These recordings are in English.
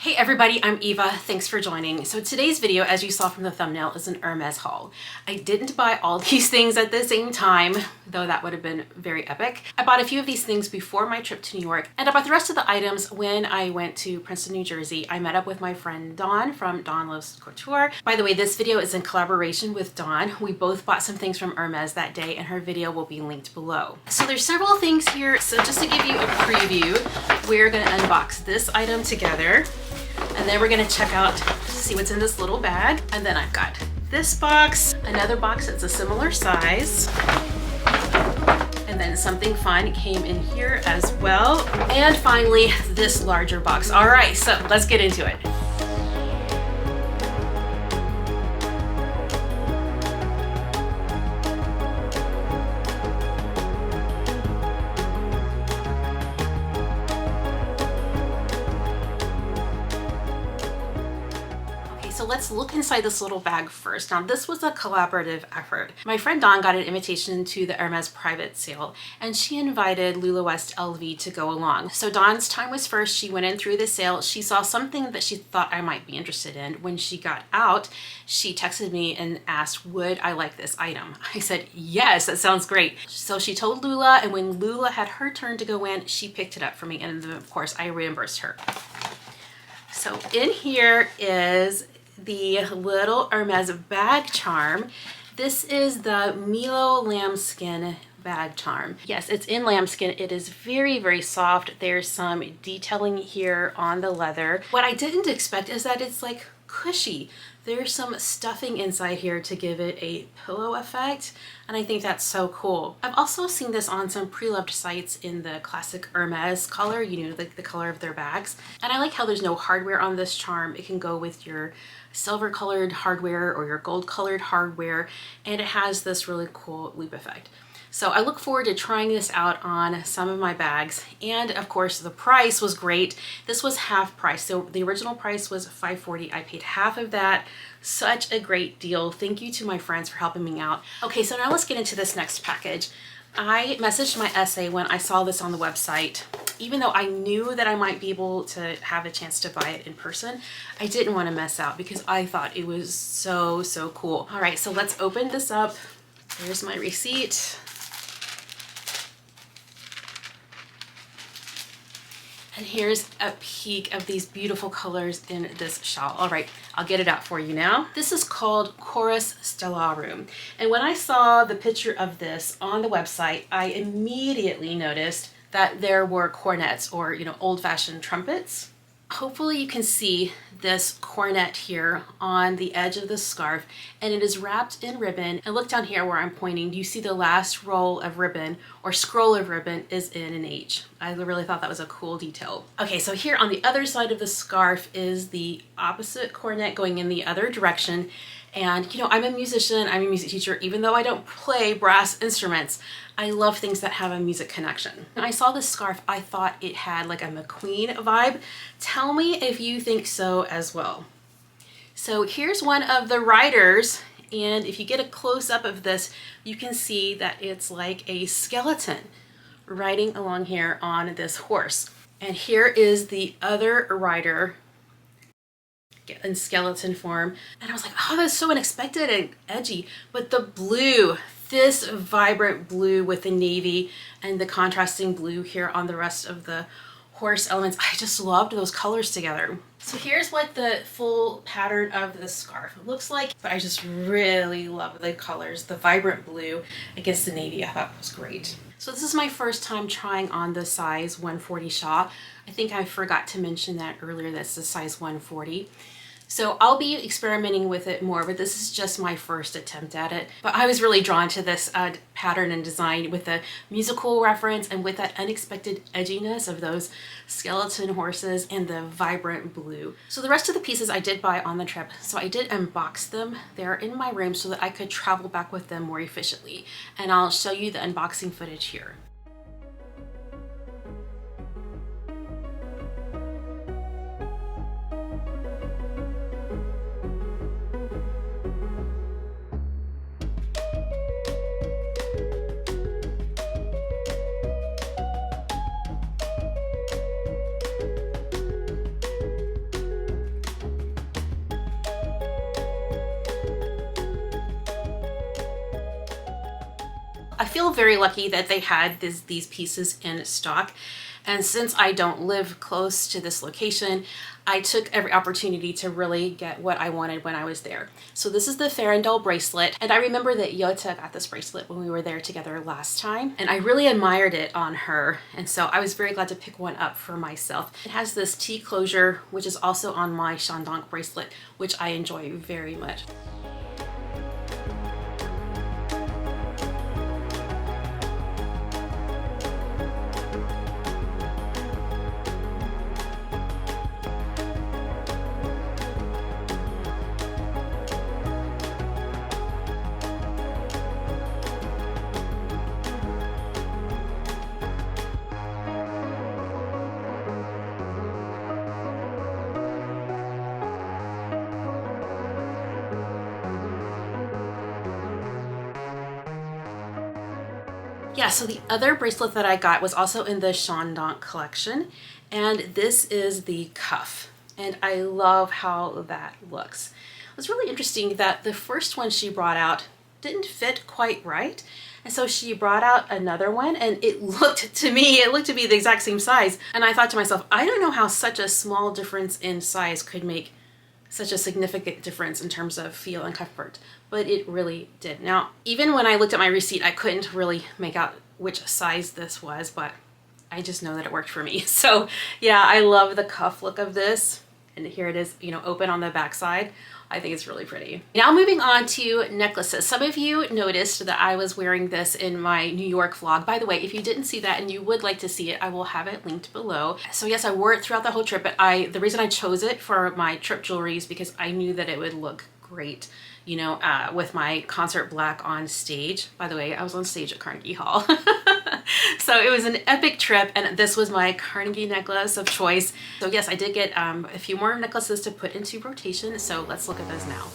Hey everybody, I'm Eva. Thanks for joining. So today's video, as you saw from the thumbnail, is an Hermes haul. I didn't buy all these things at the same time, though that would have been very epic. I bought a few of these things before my trip to New York, and I bought the rest of the items when I went to Princeton, New Jersey. I met up with my friend Dawn from Dawn Loves Couture. By the way, this video is in collaboration with Dawn. We both bought some things from Hermes that day, and her video will be linked below. So there's several things here. So just to give you a preview, we're gonna unbox this item together. And then we're gonna check out, see what's in this little bag. And then I've got this box, another box that's a similar size. And then something fun came in here as well. And finally, this larger box. All right, so let's get into it. So let's look inside this little bag first. Now this was a collaborative effort. My friend Dawn got an invitation to the Hermes private sale and she invited Lula West LV to go along. So Dawn's time was first. She went in through the sale. She saw something that she thought I might be interested in. When she got out, she texted me and asked, would I like this item? I said, yes, that sounds great. So she told Lula, and when Lula had her turn to go in, she picked it up for me. And then of course I reimbursed her. So in here is the little Hermes bag charm. This is the Milo lambskin bag charm. Yes, it's in lambskin. It is very, very soft. There's some detailing here on the leather. What I didn't expect is that it's like cushy. There's some stuffing inside here to give it a pillow effect, and I think that's so cool. I've also seen this on some pre-loved sites in the classic Hermes color, you know, like the color of their bags. And I like how there's no hardware on this charm. It can go with your silver colored hardware or your gold colored hardware, and it has this really cool loop effect. So I look forward to trying this out on some of my bags. And of course the price was great. This was half price. So the original price was $540. I paid half of that. Such a great deal. Thank you to my friends for helping me out. Okay, so now let's get into this next package. I messaged my SA when I saw this on the website. Even though I knew that I might be able to have a chance to buy it in person, I didn't want to mess out because I thought it was so, so cool. All right, so let's open this up. Here's my receipt. And here's a peek of these beautiful colors in this shawl. All right, I'll get it out for you now. This is called Chorus Stellarum. And when I saw the picture of this on the website, I immediately noticed that there were cornets, or, you know, old-fashioned trumpets. Hopefully you can see this cornet here on the edge of the scarf, and it is wrapped in ribbon. And look down here where I'm pointing. Do you see the last roll of ribbon or scroll of ribbon is in an H? I really thought that was a cool detail. Okay, so here on the other side of the scarf is the opposite cornet going in the other direction. And you know, I'm a musician, I'm a music teacher. Even though I don't play brass instruments, I love things that have a music connection. When I saw this scarf, I thought it had like a McQueen vibe. Tell me if you think so as well. So here's one of the riders, and if you get a close-up of this, you can see that it's like a skeleton riding along here on this horse. And here is the other rider in skeleton form, and I was like, oh, that's so unexpected and edgy. But the blue, this vibrant blue with the navy and the contrasting blue here on the rest of the horse elements, I just loved those colors together. So here's what the full pattern of the scarf looks like, but I just really love the colors. The vibrant blue against the navy, I thought was great. So this is my first time trying on the size 140 shawl. I think I forgot to mention that earlier, that's the size 140. So I'll be experimenting with it more, but this is just my first attempt at it. But I was really drawn to this pattern and design with the musical reference and with that unexpected edginess of those skeleton horses and the vibrant blue. So the rest of the pieces I did buy on the trip. So I did unbox them. They're in my room so that I could travel back with them more efficiently. And I'll show you the unboxing footage here. I feel very lucky that they had these pieces in stock. And since I don't live close to this location, I took every opportunity to really get what I wanted when I was there. So this is the Farandole bracelet. And I remember that Yota got this bracelet when we were there together last time. And I really admired it on her. And so I was very glad to pick one up for myself. It has this T closure, which is also on my Pendant bracelet, which I enjoy very much. Yeah, so the other bracelet that I got was also in the Pendant collection, and this is the cuff, and I love how that looks. It was really interesting that the first one she brought out didn't fit quite right, and so she brought out another one, and it looked to be the exact same size, and I thought to myself, I don't know how such a small difference in size could make such a significant difference in terms of feel and comfort, but it really did. Now, even when I looked at my receipt, I couldn't really make out which size this was, but I just know that it worked for me. So yeah, I love the cuff look of this. And here it is, you know, open on the back side. I think it's really pretty. Now moving on to necklaces. Some of you noticed that I was wearing this in my New York vlog. By the way, if you didn't see that and you would like to see it, I will have it linked below. So yes, I wore it throughout the whole trip, but the reason I chose it for my trip jewelry is because I knew that it would look great, you know, with my concert black on stage. By the way, I was on stage at Carnegie Hall. So it was an epic trip, and this was my Carnegie necklace of choice. So yes, I did get a few more necklaces to put into rotation, so let's look at those now.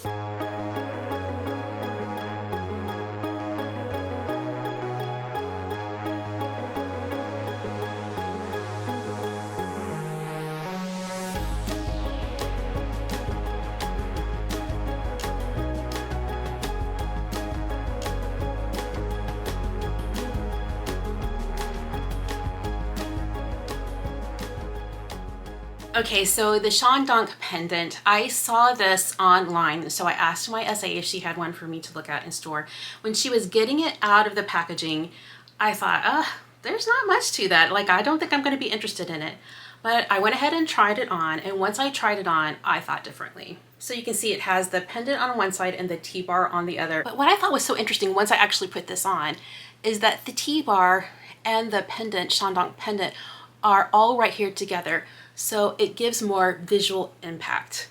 Okay, so the Pendant pendant, I saw this online, so I asked my SA if she had one for me to look at in store. When she was getting it out of the packaging, I thought, there's not much to that. Like, I don't think I'm going to be interested in it. But I went ahead and tried it on, and once I tried it on, I thought differently. So you can see it has the pendant on one side and the T-bar on the other. But what I thought was so interesting once I actually put this on is that the T-bar and the pendant, Pendant pendant, are all right here together. So it gives more visual impact.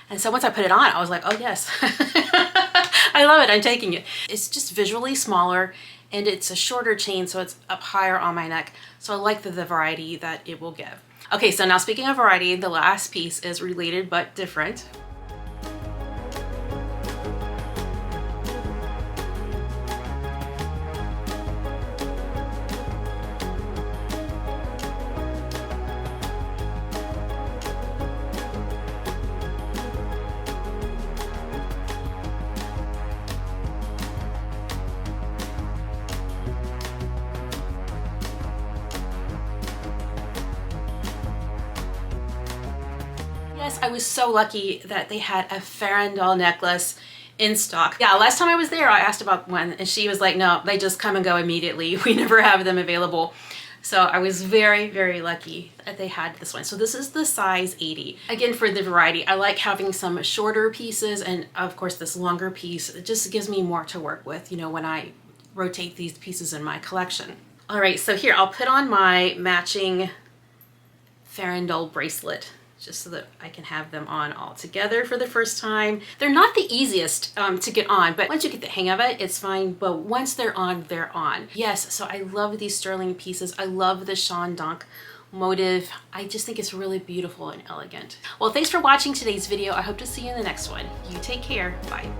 And so once I put it on, I was like, oh yes, I love it, I'm taking it. It's just visually smaller, and it's a shorter chain, so it's up higher on my neck. So I like the variety that it will give. Okay, so now speaking of variety, the last piece is related but different. Yes, I was so lucky that they had a Farandole necklace in stock. Yeah, last time I was there, I asked about one, and she was like, no, they just come and go immediately. We never have them available. So I was very, very lucky that they had this one. So this is the size 80. Again, for the variety, I like having some shorter pieces, and of course this longer piece. It just gives me more to work with, you know, when I rotate these pieces in my collection. All right, so here, I'll put on my matching Farandole bracelet, just so that I can have them on all together for the first time. They're not the easiest to get on, but once you get the hang of it, it's fine. But once they're on, they're on. Yes, so I love these sterling pieces. I love the Pendant motive. I just think it's really beautiful and elegant. Well, thanks for watching today's video. I hope to see you in the next one. You take care. Bye.